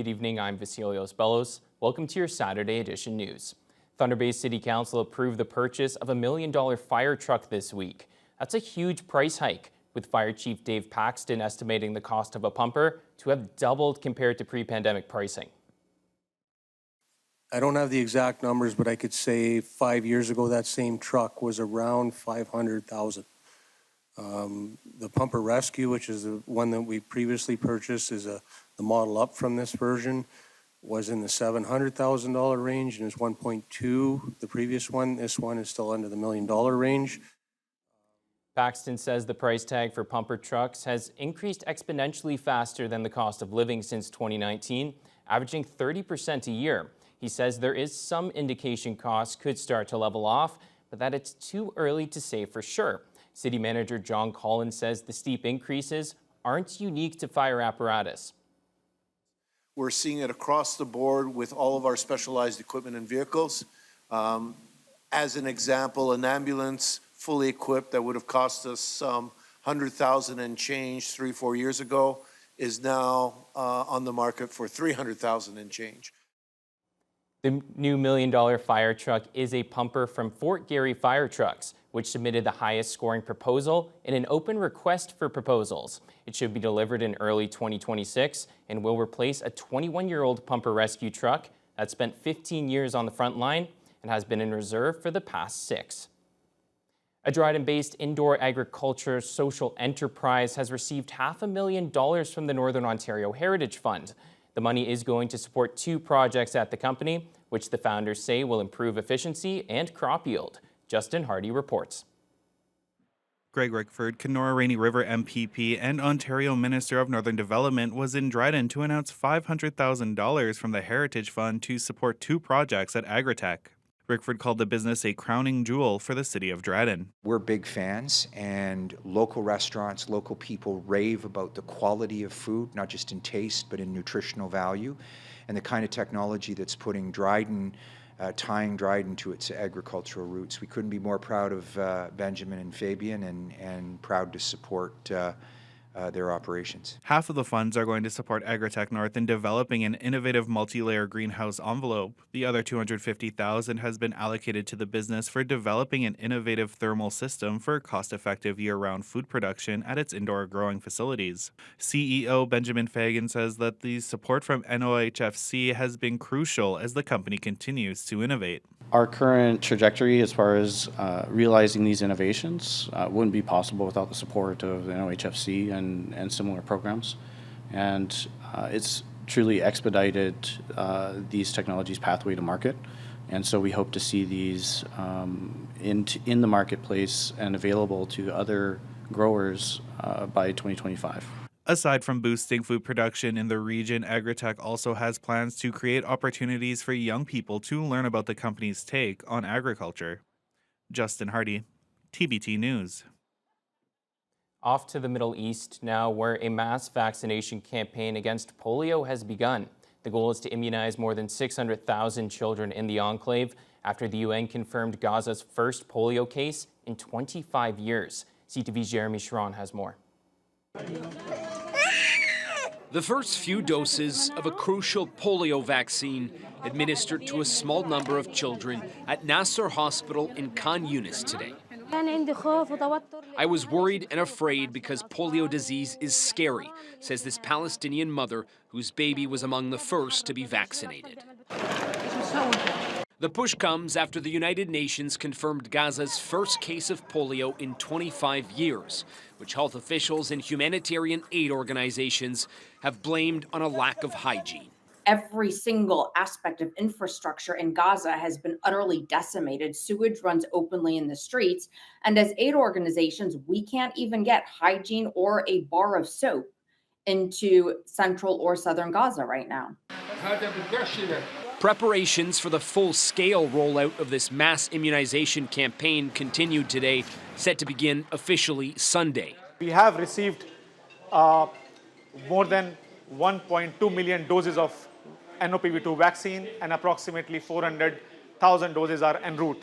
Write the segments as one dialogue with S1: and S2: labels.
S1: Good evening, I'm Vasilios Bellos. Welcome to your Saturday edition news. Thunder Bay City Council approved the purchase of a $1 million fire truck this week. That's a huge price hike, with Fire Chief Dave Paxton estimating the cost of a pumper to have doubled compared to pre-pandemic pricing.
S2: I don't have the exact numbers, but I could say 5 years ago that same truck was around $500,000. The Pumper Rescue, which is the one that we previously purchased, is the model up from this version, was in the $700,000 range and is 1.2. The previous one, this one is still under the $1 million range.
S1: Paxton says the price tag for pumper trucks has increased exponentially faster than the cost of living since 2019, averaging 30% a year. He says there is some indication costs could start to level off, but that it's too early to say for sure. City Manager John Collins says the steep increases aren't unique to fire apparatus.
S3: We're seeing it across the board with all of our specialized equipment and vehicles. As an example, an ambulance fully equipped that would have cost us $100,000 and change 3-4 years ago is now on the market for $300,000 and change.
S1: The new $1 million fire truck is a pumper from Fort Garry Fire Trucks, which submitted the highest scoring proposal in an open request for proposals. It should be delivered in early 2026 and will replace a 21-year-old pumper rescue truck that spent 15 years on the front line and has been in reserve for the past 6. A Dryden-based indoor agriculture social enterprise has received $500,000 from the Northern Ontario Heritage Fund. The money is going to support 2 projects at the company, which the founders say will improve efficiency and crop yield. Justin Hardy reports.
S4: Greg Rickford, Kenora Rainy River MPP and Ontario Minister of Northern Development, was in Dryden to announce $500,000 from the Heritage Fund to support 2 projects at Agritech. Rickford called the business a crowning jewel for the city of Dryden.
S5: We're big fans, and local restaurants, local people rave about the quality of food, not just in taste, but in nutritional value, and the kind of technology that's putting Dryden, tying Dryden to its agricultural roots. We couldn't be more proud of Benjamin and Fabian and proud to support their operations.
S4: Half of the funds are going to support Agritech North in developing an innovative multi-layer greenhouse envelope. The other $250,000 has been allocated to the business for developing an innovative thermal system for cost-effective year-round food production at its indoor growing facilities. CEO Benjamin Fagan says that the support from NOHFC has been crucial as the company continues to innovate.
S6: Our current trajectory as far as realizing these innovations wouldn't be possible without the support of the NOHFC and similar programs. And it's truly expedited these technologies' pathway to market. And so we hope to see these in the marketplace and available to other growers by 2025.
S4: Aside from boosting food production in the region, Agritech also has plans to create opportunities for young people to learn about the company's take on agriculture. Justin Hardy, TBT News.
S1: Off to the Middle East now, where a mass vaccination campaign against polio has begun. The goal is to immunize more than 600,000 children in the enclave after the UN confirmed Gaza's first polio case in 25 years. CTV's Jeremy Sharon has more.
S7: The first few doses of a crucial polio vaccine administered to a small number of children at Nasser Hospital in Khan Yunis today. I was worried and afraid because polio disease is scary, says this Palestinian mother whose baby was among the first to be vaccinated. The push comes after the United Nations confirmed Gaza's first case of polio in 25 years, which health officials and humanitarian aid organizations have blamed on a lack of hygiene.
S8: Every single aspect of infrastructure in Gaza has been utterly decimated. Sewage runs openly in the streets. And as aid organizations, we can't even get hygiene or a bar of soap into central or southern Gaza right now.
S7: Preparations for the full-scale rollout of this mass immunization campaign continued today, set to begin officially Sunday.
S9: We have received more than 1.2 million doses of NOPV2 vaccine, and approximately 400,000 doses are en route.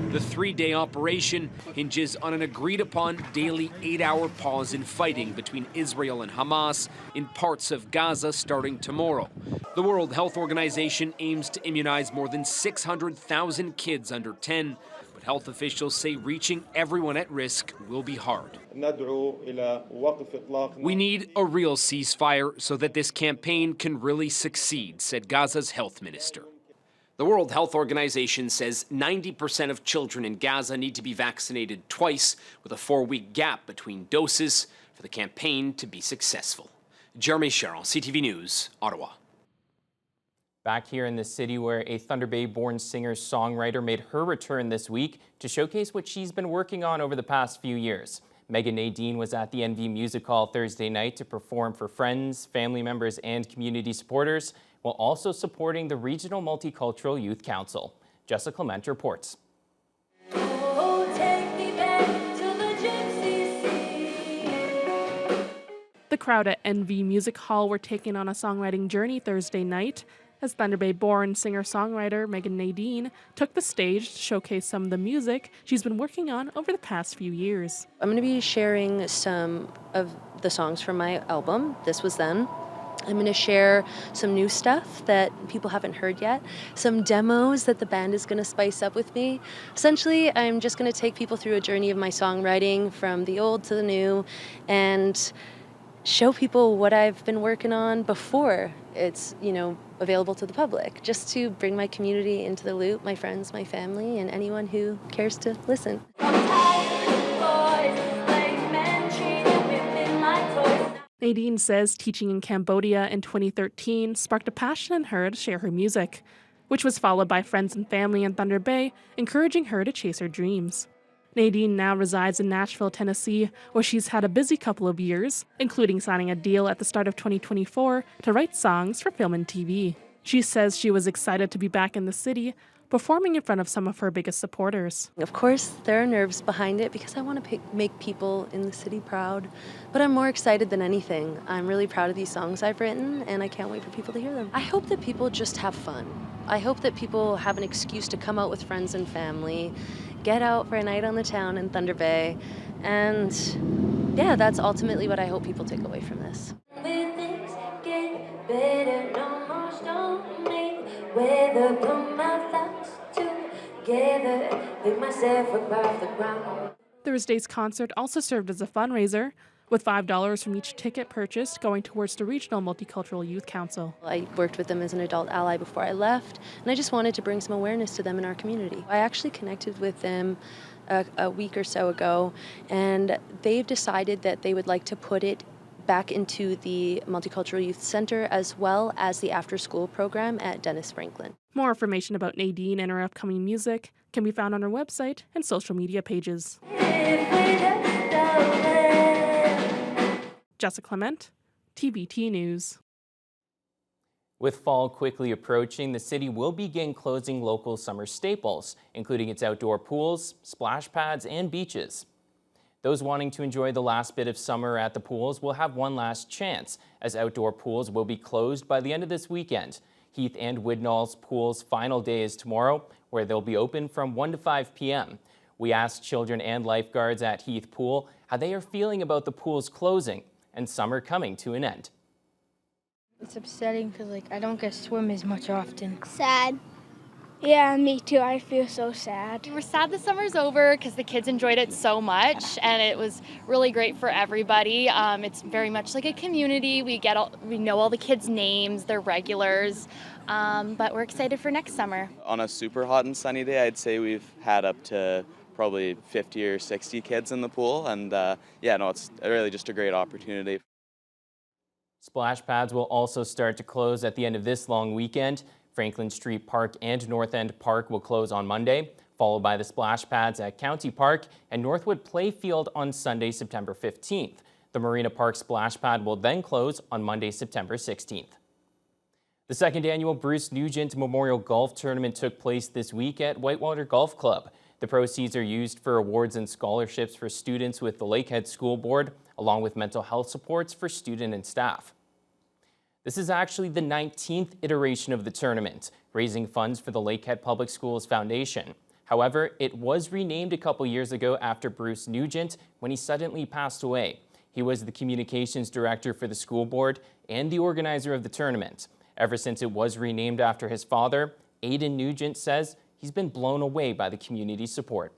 S7: The 3-day operation hinges on an agreed-upon daily 8-hour pause in fighting between Israel and Hamas in parts of Gaza starting tomorrow. The World Health Organization aims to immunize more than 600,000 kids under 10, but health officials say reaching everyone at risk will be hard. We need a real ceasefire so that this campaign can really succeed, said Gaza's health minister. The World Health Organization says 90% of children in Gaza need to be vaccinated twice, with a 4-week gap between doses for the campaign to be successful. Jeremy Sherrill, CTV News, Ottawa.
S1: Back here in the city, where a Thunder Bay-born singer-songwriter made her return this week to showcase what she's been working on over the past few years. Megan Nadine was at the NV Music Hall Thursday night to perform for friends, family members, and community supporters, while also supporting the Regional Multicultural Youth Council. Jessica Clement reports.
S10: The crowd at NV Music Hall were taken on a songwriting journey Thursday night as Thunder Bay-born singer-songwriter Megan Nadine took the stage to showcase some of the music she's been working on over the past few years.
S11: I'm going to be sharing some of the songs from my album, This Was Then. I'm going to share some new stuff that people haven't heard yet, some demos that the band is going to spice up with me. Essentially, I'm just going to take people through a journey of my songwriting from the old to the new and show people what I've been working on before it's, available to the public, just to bring my community into the loop, my friends, my family, and anyone who cares to listen.
S10: Nadine says teaching in Cambodia in 2013 sparked a passion in her to share her music, which was followed by friends and family in Thunder Bay encouraging her to chase her dreams. Nadine now resides in Nashville, Tennessee, where she's had a busy couple of years, including signing a deal at the start of 2024 to write songs for film and TV. She says she was excited to be back in the city, performing in front of some of her biggest supporters.
S11: Of course, there are nerves behind it because I want to make people in the city proud, but I'm more excited than anything. I'm really proud of these songs I've written, and I can't wait for people to hear them. I hope that people just have fun. I hope that people have an excuse to come out with friends and family, get out for a night on the town in Thunder Bay, and yeah, that's ultimately what I hope people take away from this. When things get better, no more storming, weather put my thoughts together, pick myself up off the ground.
S10: Thursday's concert also served as a fundraiser, with $5 from each ticket purchased going towards the Regional Multicultural Youth Council.
S11: I worked with them as an adult ally before I left, and I just wanted to bring some awareness to them in our community. I actually connected with them a week or so ago, and they've decided that they would like to put it back into the Multicultural Youth Center as well as the after-school program at Dennis Franklin.
S10: More information about Nadine and her upcoming music can be found on her website and social media pages. Jessica Clement, TBT News.
S1: With fall quickly approaching, the city will begin closing local summer staples, including its outdoor pools, splash pads, and beaches. Those wanting to enjoy the last bit of summer at the pools will have one last chance, as outdoor pools will be closed by the end of this weekend. Heath and Widnall's pool's final day is tomorrow, where they'll be open from 1 to 5 p.m. We asked children and lifeguards at Heath Pool how they are feeling about the pool's closing and summer coming to an end.
S12: It's upsetting because I don't get to swim as much often.
S13: Sad. Yeah, me too. I feel so sad.
S14: We're sad the summer's over because the kids enjoyed it so much and it was really great for everybody. It's very much like a community. We know all the kids' names, they're regulars, but we're excited for next summer.
S15: On a super hot and sunny day, I'd say we've had up to probably 50 or 60 kids in the pool, and it's really just a great opportunity.
S1: Splash pads will also start to close at the end of this long weekend. Franklin Street Park and North End Park will close on Monday, followed by the splash pads at County Park and Northwood Playfield on Sunday, September 15th. The Marina Park splash pad will then close on Monday, September 16th. The second annual Bruce Nugent Memorial Golf Tournament took place this week at Whitewater Golf Club. The proceeds are used for awards and scholarships for students with the Lakehead School Board, along with mental health supports for student and staff. This is actually the 19th iteration of the tournament, raising funds for the Lakehead Public Schools Foundation. However, it was renamed a couple years ago after Bruce Nugent when he suddenly passed away. He was the communications director for the school board and the organizer of the tournament. Ever since it was renamed after his father, Aiden Nugent says he's been blown away by the community support.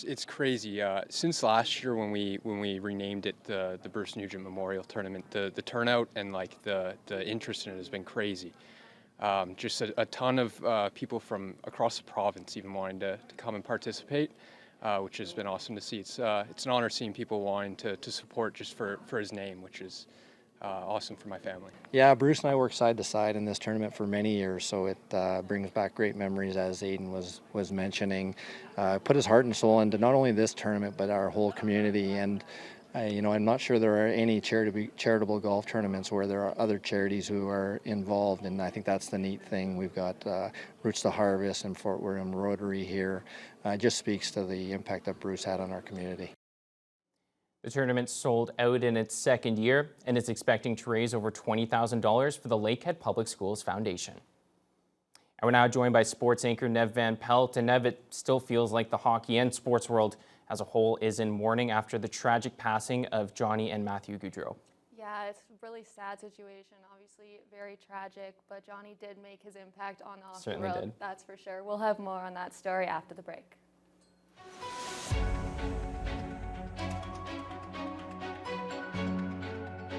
S16: It's crazy. Since last year when we renamed it the Bruce Nugent Memorial Tournament, the turnout and like the interest in it has been crazy. Just a ton of people from across the province even wanting to come and participate, which has been awesome to see. It's an honor seeing people wanting to support just for his name, which is awesome for my family.
S17: Yeah, Bruce and I worked side to side in this tournament for many years, so it brings back great memories, as Aiden was mentioning. Put his heart and soul into not only this tournament, but our whole community. And I'm not sure there are any charitable golf tournaments where there are other charities who are involved, and I think that's the neat thing. We've got Roots to Harvest and Fort William Rotary here. It just speaks to the impact that Bruce had on our community.
S1: The tournament sold out in its second year and is expecting to raise over $20,000 for the Lakehead Public Schools Foundation. And we're now joined by sports anchor Nev Van Pelt. And Nev, it still feels like the hockey and sports world as a whole is in mourning after the tragic passing of Johnny and Matthew Goudreau.
S18: Yeah, it's a really sad situation, obviously very tragic, but Johnny did make his impact on the hockey
S1: Certainly
S18: world,
S1: did.
S18: that's for sure. We'll have more on that story after the break.